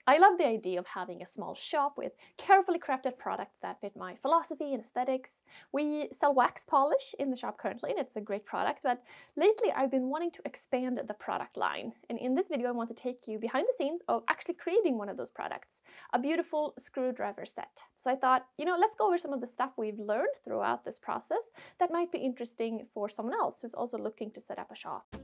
I love the idea of having a small shop with carefully crafted products that fit my philosophy and aesthetics. We sell wax polish in the shop currently, and it's a great product, but lately I've been wanting to expand the product line. And in this video, I want to take you behind the scenes of actually creating one of those products, a beautiful screwdriver set. So I thought, let's go over some of the stuff we've learned throughout this process that might be interesting for someone else who's also looking to set up a shop.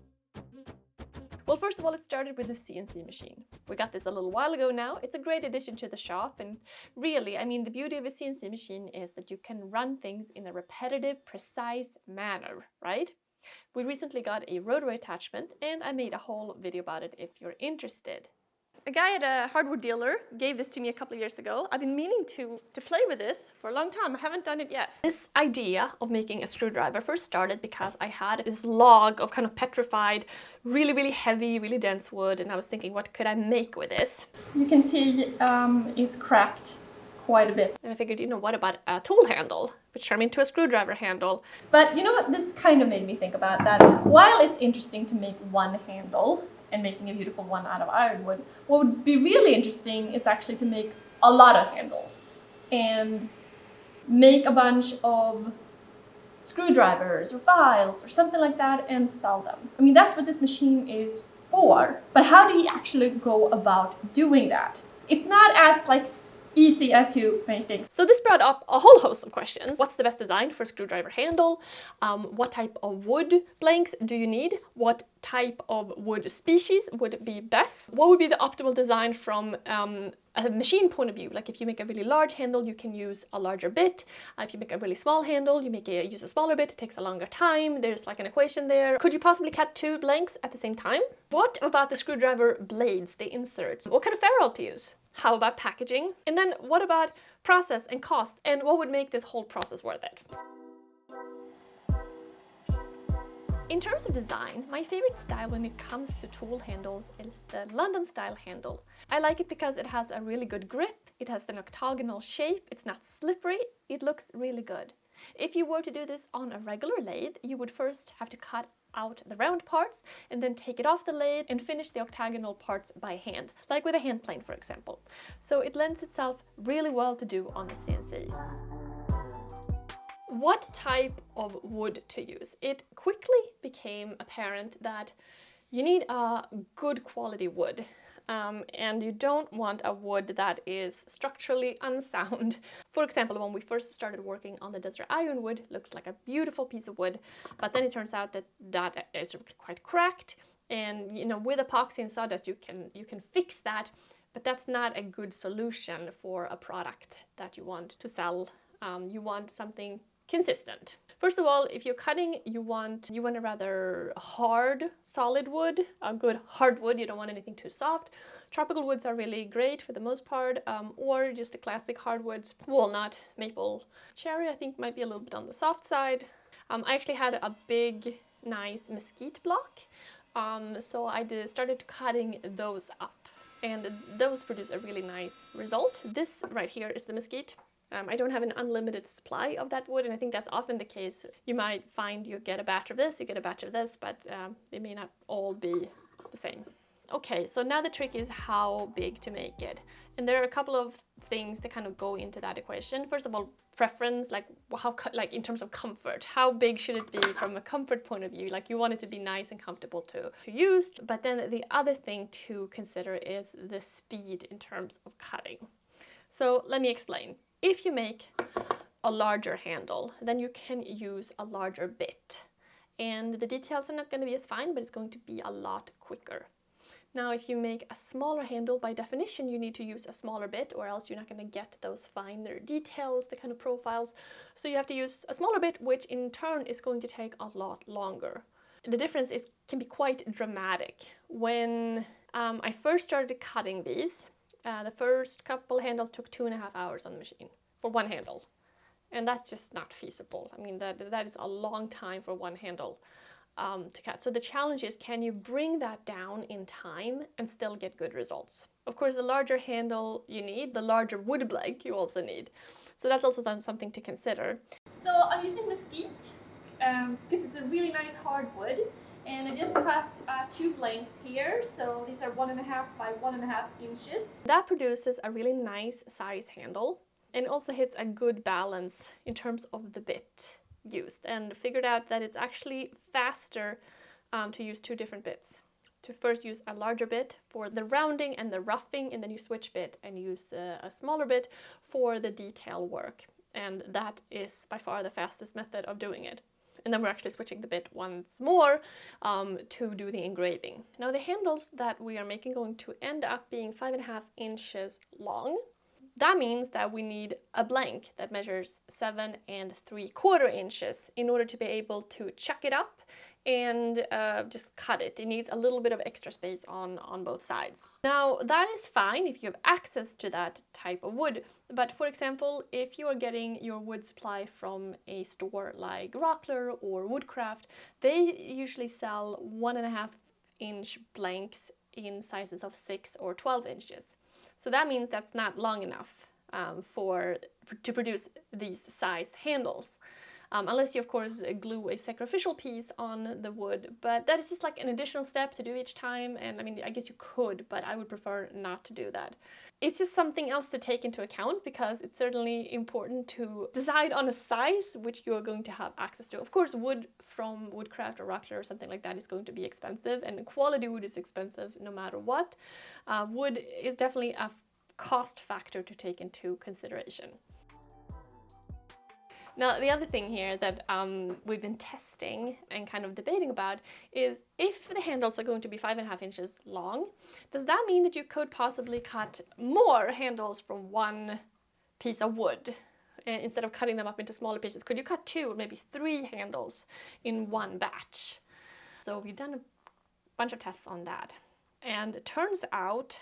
Well, first of all, it started with the CNC machine. We got this a little while ago now. It's a great addition to the shop, and really, the beauty of a CNC machine is that you can run things in a repetitive, precise manner, right? We recently got a rotary attachment, and I made a whole video about it if you're interested. A guy at a hardware dealer gave this to me a couple of years ago. I've been meaning to play with this for a long time. I haven't done it yet. This idea of making a screwdriver first started because I had this log of kind of petrified, really, really heavy, really dense wood, and I was thinking, what could I make with this? You can see it's cracked quite a bit. And I figured, what about a tool handle, which turned into a screwdriver handle? But you know what? This kind of made me think about that. While it's interesting to make one handle, and making a beautiful one out of ironwood, what would be really interesting is actually to make a lot of handles and make a bunch of screwdrivers or files or something like that and sell them. That's what this machine is for, but how do you actually go about doing that? It's not as easy as you may think. So this brought up a whole host of questions. What's the best design for a screwdriver handle? What type of wood blanks do you need? What type of wood species would be best? What would be the optimal design from a machine point of view? Like if you make a really large handle, you can use a larger bit. If you make a really small handle, you use a smaller bit. It takes a longer time. There's like an equation there. Could you possibly cut two blanks at the same time? What about the screwdriver blades, the inserts? What kind of ferrule to use? How about packaging? And then what about process and cost? And what would make this whole process worth it? In terms of design, my favorite style when it comes to tool handles is the London style handle. I like it because it has a really good grip, it has an octagonal shape, it's not slippery, it looks really good. If you were to do this on a regular lathe, you would first have to cut out the round parts and then take it off the lathe and finish the octagonal parts by hand, like with a hand plane, for example. So it lends itself really well to do on the CNC. What type of wood to use? It quickly became apparent that you need a good quality wood. And you don't want a wood that is structurally unsound. For example, when we first started working on the desert ironwood, looks like a beautiful piece of wood, but then it turns out that is quite cracked, and with epoxy and sawdust you can fix that, but that's not a good solution for a product that you want to sell. You want something consistent. First of all, if you're cutting, you want a rather hard, solid wood, a good hardwood. You don't want anything too soft. Tropical woods are really great for the most part, or just the classic hardwoods. Walnut, maple, cherry I think might be a little bit on the soft side. I actually had a big, nice mesquite block, so I started cutting those up, and those produce a really nice result. This right here is the mesquite. I don't have an unlimited supply of that wood, and I think that's often the case. You might find you get a batch of this, you get a batch of this, but they may not all be the same. Okay, so now the trick is how big to make it. And there are a couple of things that kind of go into that equation. First of all, preference, like in terms of comfort. How big should it be from a comfort point of view? Like you want it to be nice and comfortable to use. But then the other thing to consider is the speed in terms of cutting. So let me explain. If you make a larger handle, then you can use a larger bit. And the details are not going to be as fine, but it's going to be a lot quicker. Now, if you make a smaller handle, by definition, you need to use a smaller bit, or else you're not going to get those finer details, the kind of profiles. So you have to use a smaller bit, which in turn is going to take a lot longer. The difference can be quite dramatic. When I first started cutting these, the first couple handles took 2.5 hours on the machine for one handle. And that's just not feasible. That is a long time for one handle to cut. So the challenge is, can you bring that down in time and still get good results? Of course, the larger handle you need, the larger wood blank you also need. So that's also something to consider. So I'm using mesquite because it's a really nice hardwood. And I just cut 2 blanks here, so these are 1.5 by 1.5 inches. That produces a really nice size handle, and also hits a good balance in terms of the bit used, and figured out that it's actually faster to use 2 different bits. To first use a larger bit for the rounding and the roughing, and then you switch bit and use a smaller bit for the detail work. And that is by far the fastest method of doing it. And then we're actually switching the bit once more to do the engraving. Now the handles that we are making going to end up being 5.5 inches long. That means that we need a blank that measures 7.75 inches in order to be able to chuck it up and just cut it. It needs a little bit of extra space on both sides. Now that is fine if you have access to that type of wood, but for example, if you are getting your wood supply from a store like Rockler or Woodcraft, they usually sell 1.5 inch blanks in sizes of 6 or 12 inches. So that means that's not long enough to produce these size handles. Unless you of course glue a sacrificial piece on the wood, but that is just like an additional step to do each time, and I mean, I guess you could, but I would prefer not to do that. It's just something else to take into account, because it's certainly important to decide on a size which you are going to have access to. Of course, wood from Woodcraft or Rockler or something like that is going to be expensive, and quality wood is expensive no matter what. Wood is definitely a cost factor to take into consideration. Now, the other thing here that we've been testing and kind of debating about is, if the handles are going to be 5.5 inches long, does that mean that you could possibly cut more handles from one piece of wood? Instead of cutting them up into smaller pieces, could you cut 2 or maybe 3 handles in one batch? So we've done a bunch of tests on that, and it turns out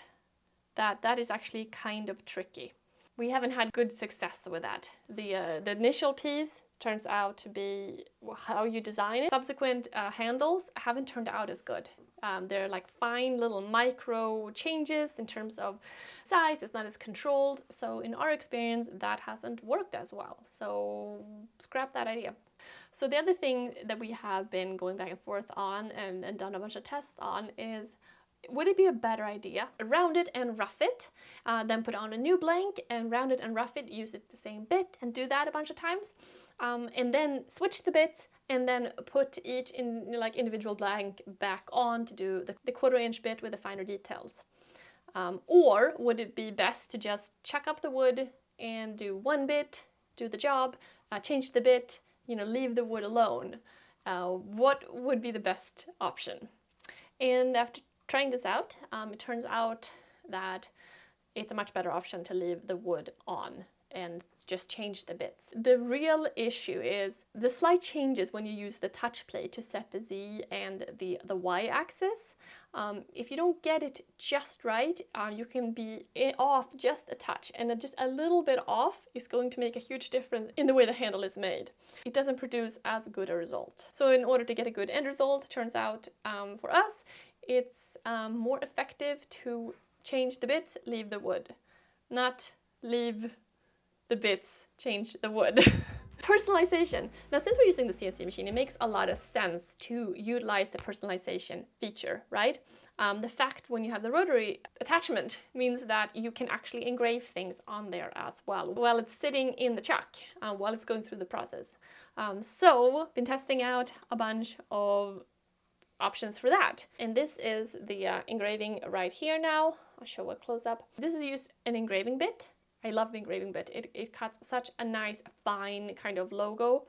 that that is actually kind of tricky. We haven't had good success with that. The initial piece turns out to be how you design it. Subsequent handles haven't turned out as good. They're like fine little micro changes in terms of size. It's not as controlled. So in our experience, that hasn't worked as well. So scrap that idea. So the other thing that we have been going back and forth on and done a bunch of tests on is, would it be a better idea round it and rough it, then put on a new blank and round it and rough it, use it the same bit and do that a bunch of times, and then switch the bits and then put each individual blank back on to do the 1/4 inch bit with the finer details? Or would it be best to just chuck up the wood and do one bit, do the job, change the bit, leave the wood alone? What would be the best option? And after trying this out, it turns out that it's a much better option to leave the wood on and just change the bits. The real issue is the slight changes when you use the touch plate to set the Z and the Y axis. If you don't get it just right, you can be off just a touch, and just a little bit off is going to make a huge difference in the way the handle is made. It doesn't produce as good a result. So in order to get a good end result, it turns out for us, it's more effective to change the bits, leave the wood, not leave the bits, change the wood. Personalization. Now, since we're using the CNC machine, it makes a lot of sense to utilize the personalization feature, right? The fact when you have the rotary attachment means that you can actually engrave things on there as well while it's sitting in the chuck, while it's going through the process. So, been testing out a bunch of options for that. And this is the engraving right here now. I'll show a close-up. This is used an engraving bit. I love the engraving bit. It cuts such a nice, fine kind of logo.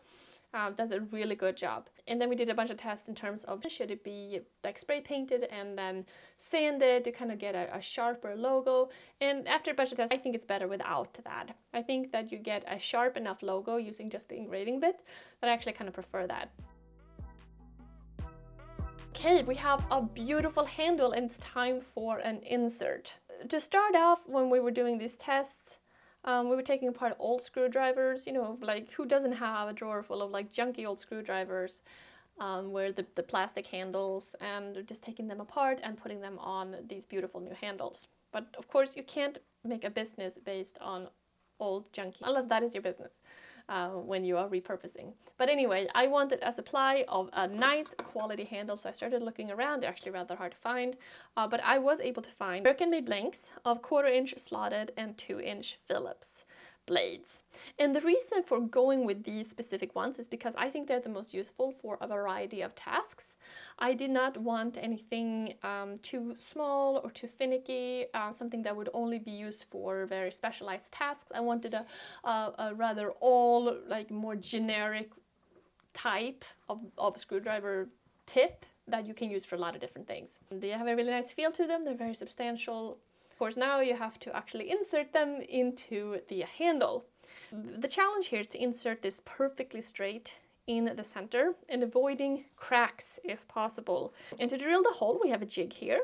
Does a really good job. And then we did a bunch of tests in terms of, should it be like spray painted and then sanded to kind of get a sharper logo. And after a bunch of tests, I think it's better without that. I think that you get a sharp enough logo using just the engraving bit, but I actually kind of prefer that. Okay, we have a beautiful handle and it's time for an insert. To start off, when we were doing these tests, we were taking apart old screwdrivers, like who doesn't have a drawer full of like junky old screwdrivers where the plastic handles, and just taking them apart and putting them on these beautiful new handles. But of course you can't make a business based on old junky, unless that is your business. when you are repurposing. But anyway, I wanted a supply of a nice quality handle, so I started looking around. They're actually rather hard to find, but I was able to find American-made blanks of 1/4-inch slotted and 2-inch Phillips blades. And the reason for going with these specific ones is because I think they're the most useful for a variety of tasks. I did not want anything too small or too finicky, something that would only be used for very specialized tasks. I wanted a rather all like more generic type of screwdriver tip that you can use for a lot of different things. They have a really nice feel to them. They're very substantial. Of course, now you have to actually insert them into the handle. The challenge here is to insert this perfectly straight in the center and avoiding cracks if possible. And to drill the hole, we have a jig here.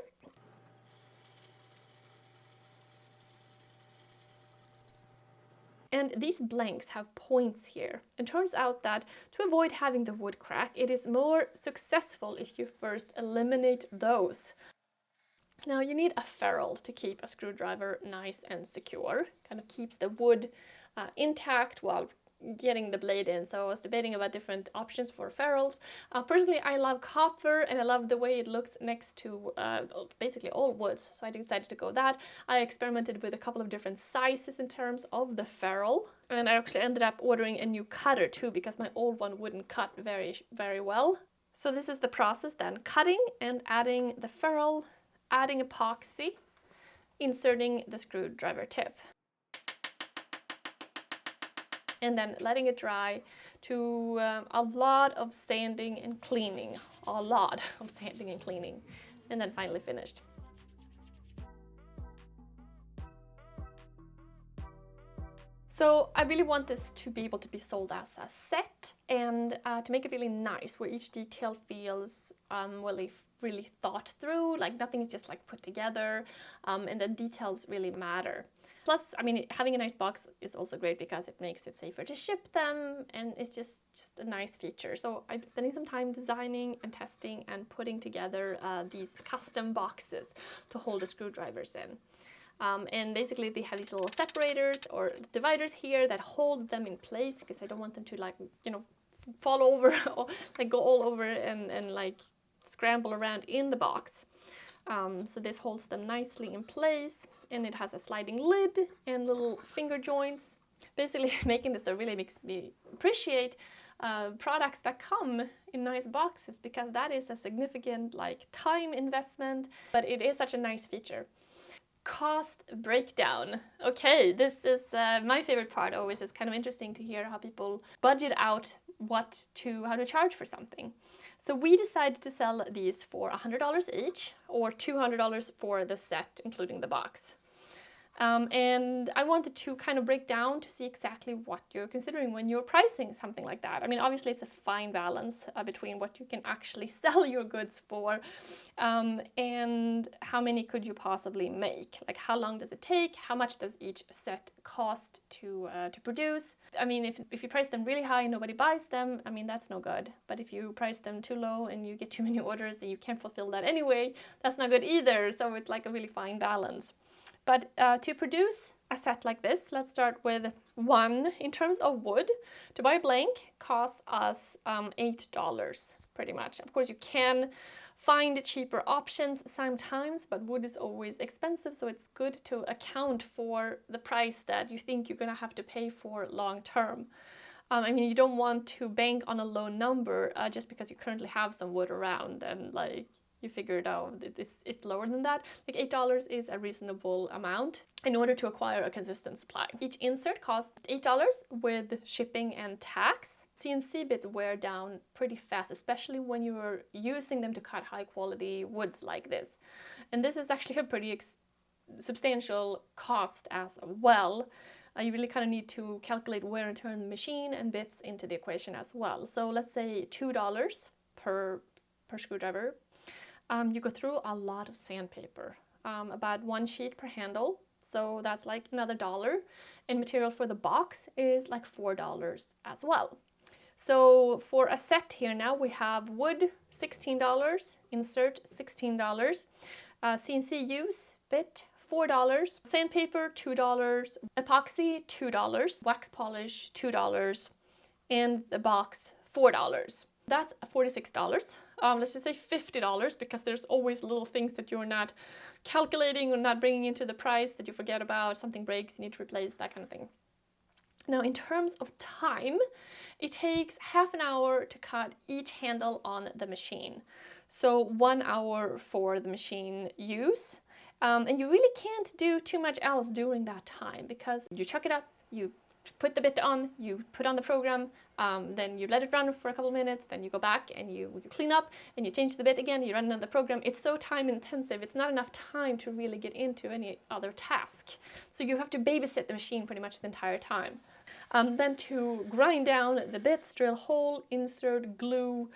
And these blanks have points here. It turns out that to avoid having the wood crack, it is more successful if you first eliminate those. Now you need a ferrule to keep a screwdriver nice and secure. Kind of keeps the wood intact while getting the blade in. So I was debating about different options for ferrules. Personally, I love copper and I love the way it looks next to basically all woods. So I decided to go that. I experimented with a couple of different sizes in terms of the ferrule. And I actually ended up ordering a new cutter too, because my old one wouldn't cut very well. So this is the process then. Cutting and adding the ferrule, adding epoxy, inserting the screwdriver tip, and then letting it dry to a lot of sanding and cleaning, and then finally finished. So I really want this to be able to be sold as a set, and to make it really nice, where each detail feels really thought through, like nothing is just like put together, and the details really matter. Plus, I mean, having a nice box is also great because it makes it safer to ship them, and it's just a nice feature. So I'm spending some time designing and testing and putting together these custom boxes to hold the screwdrivers in. And basically they have these little separators or dividers here that hold them in place, because I don't want them to like, you know, fall over or like go all over and like scramble around in the box. So this holds them nicely in place, and it has a sliding lid and little finger joints. Basically making this really makes me appreciate products that come in nice boxes, because that is a significant like time investment, but it is such a nice feature. Cost breakdown. Okay, this is my favorite part always. It's kind of interesting to hear how people budget out how to charge for something. So we decided to sell these for $100 each, or $200 for the set, including the box. And I wanted to kind of break down to see exactly what you're considering when you're pricing something like that. I mean, obviously it's a fine balance between what you can actually sell your goods for and how many could you possibly make. Like, how long does it take? How much does each set cost to produce? I mean, if you price them really high and nobody buys them, I mean, that's no good. But if you price them too low and you get too many orders and you can't fulfill that anyway, that's not good either. So it's like a really fine balance. But to produce a set like this, let's start with one. In terms of wood, to buy a blank costs us $8 pretty much. Of course, you can find cheaper options sometimes, but wood is always expensive, so it's good to account for the price that you think you're gonna have to pay for long term. I mean, you don't want to bank on a low number just because you currently have some wood around and like you figured out that it's lower than that. Like $8 is a reasonable amount in order to acquire a consistent supply. Each insert costs $8 with shipping and tax. CNC bits wear down pretty fast, especially when you're using them to cut high quality woods like this. And this is actually a pretty substantial cost as well. You really kind of need to calculate wear and tear on the machine and bits into the equation as well. So let's say $2 per screwdriver. You go through a lot of sandpaper, about 1 sheet per handle, so that's like another $1. And material for the box is like $4 as well. So for a set here now, we have wood $16, insert $16, CNC use bit $4, sandpaper $2, epoxy $2, wax polish $2, and the box $4. That's $46. Let's just say $50 because there's always little things that you're not calculating or not bringing into the price that you forget about. Something breaks, you need to replace, that kind of thing. Now, in terms of time, it takes half an hour to cut each handle on the machine. So 1 hour for the machine use. And you really can't do too much else during that time because you chuck it up, you put the bit on, you put on the program, then you let it run for a couple of minutes, then you go back and you clean up and you change the bit again, you run another program. It's so time intensive, it's not enough time to really get into any other task. So you have to babysit the machine pretty much the entire time. Then to grind down the bits, drill hole, insert, glue,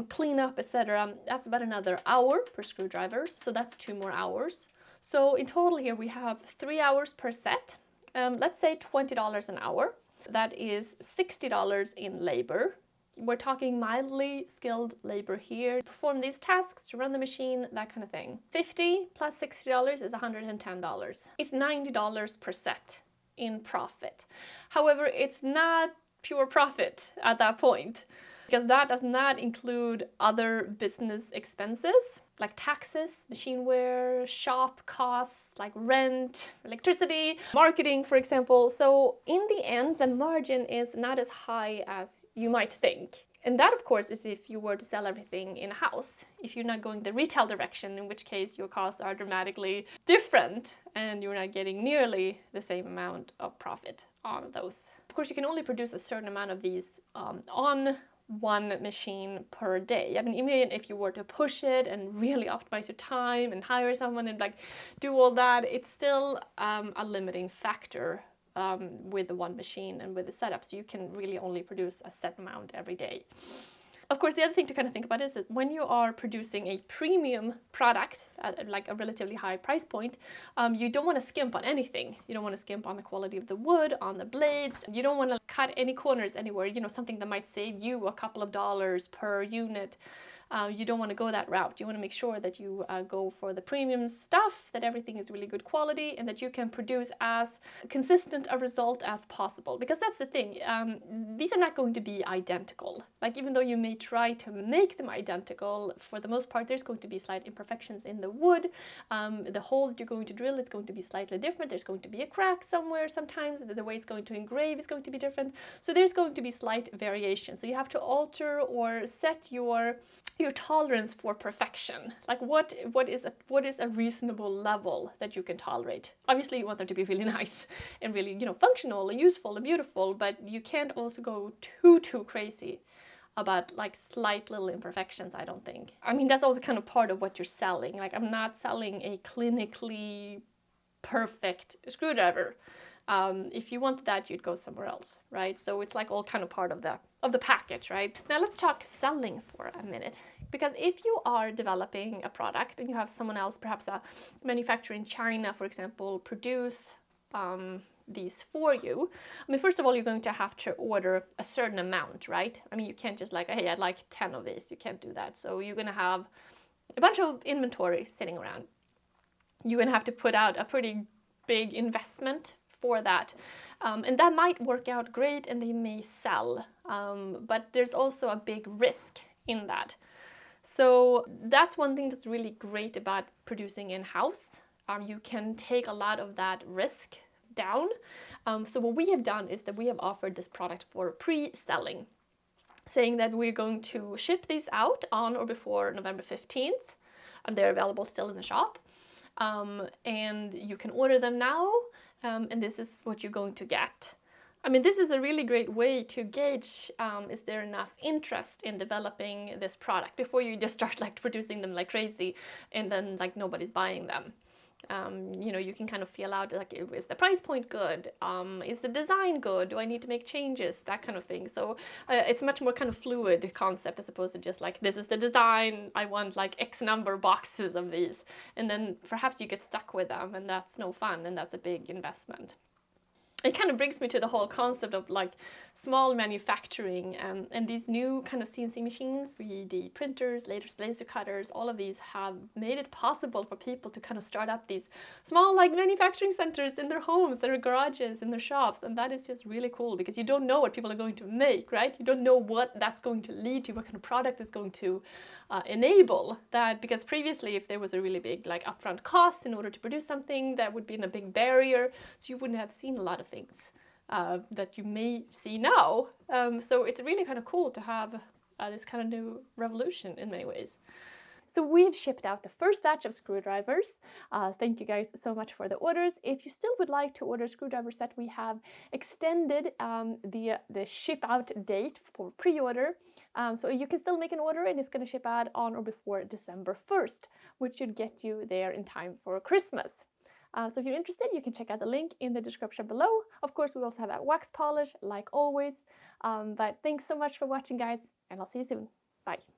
clean up, etc. That's about another hour per screwdriver, so that's 2 more hours. So in total here we have 3 hours per set. Let's say $20 an hour. That is $60 in labor. We're talking mildly skilled labor here. Perform these tasks, to run the machine, that kind of thing. 50 plus $60 is $110. It's $90 per set in profit. However, it's not pure profit at that point because that does not include other business expenses like taxes, machine wear, shop costs like rent, electricity, marketing, for example. So in the end, the margin is not as high as you might think. And that, of course, is if you were to sell everything in-house. If you're not going the retail direction, in which case your costs are dramatically different and you're not getting nearly the same amount of profit on those. Of course, you can only produce a certain amount of these on one machine per day. I mean, even if you were to push it and really optimize your time and hire someone and like do all that, it's still a limiting factor with the one machine and with the setup. So you can really only produce a set amount every day. Of course, the other thing to kind of think about is that when you are producing a premium product at like a relatively high price point, you don't want to skimp on anything. You don't want to skimp on the quality of the wood, on the blades. You don't want to cut any corners anywhere, you know, something that might save you a couple of dollars per unit. You don't want to go that route. You want to make sure that you go for the premium stuff, that everything is really good quality, and that you can produce as consistent a result as possible. Because that's the thing, these are not going to be identical. Like, even though you may try to make them identical, for the most part there's going to be slight imperfections in the wood. The hole that you're going to drill is going to be slightly different. There's going to be a crack somewhere sometimes. The way it's going to engrave is going to be different. So there's going to be slight variation. So you have to alter or set your tolerance for perfection. Like what is a reasonable level that you can tolerate? Obviously you want them to be really nice and really, you know, functional and useful and beautiful, but you can't also go too crazy about like slight little imperfections, I don't think. I mean, that's also kind of part of what you're selling. Like, I'm not selling a clinically perfect screwdriver. If you wanted that, you'd go somewhere else, right? So it's like all kind of part of the package, right? Now let's talk selling for a minute. Because if you are developing a product and you have someone else, perhaps a manufacturer in China, for example, produce these for you, I mean, first of all, you're going to have to order a certain amount, right? I mean, you can't just like, hey, I'd like 10 of these. You can't do that. So you're going to have a bunch of inventory sitting around. You're going to have to put out a pretty big investment for that. And that might work out great and they may sell, but there's also a big risk in that. So that's one thing that's really great about producing in-house. You can take a lot of that risk down. So what we have done is that we have offered this product for pre-selling, saying that we're going to ship these out on or before November 15th, and they're available still in the shop. And you can order them now, and this is what you're going to get. I mean, this is a really great way to gauge is there enough interest in developing this product before you just start like producing them like crazy and then like nobody's buying them. You know, you can kind of feel out like, is the price point good? Is the design good? Do I need to make changes? That kind of thing. So it's much more kind of fluid concept as opposed to just like, this is the design, I want like X number boxes of these. And then perhaps you get stuck with them and that's no fun and that's a big investment. it kind of brings me to the whole concept of like small manufacturing, and these new kind of CNC machines, 3D printers, laser cutters, all of these have made it possible for people to kind of start up these small like manufacturing centers in their homes, their garages, in their shops, and that is just really cool because you don't know what people are going to make, right? You don't know what that's going to lead to, what kind of product is going to enable that, because previously if there was a really big like upfront cost in order to produce something, that would be a big barrier, so you wouldn't have seen a lot of things that you may see now. So it's really kind of cool to have this kind of new revolution in many ways. So we've shipped out the first batch of screwdrivers. Thank you guys so much for the orders. If you still would like to order a screwdriver set, we have extended the ship out date for pre-order. So you can still make an order and it's going to ship out on or before December 1st, which should get you there in time for Christmas. So if you're interested, you can check out the link in the description below. Of course, we also have that wax polish, like always. But thanks so much for watching, guys, and I'll see you soon. Bye.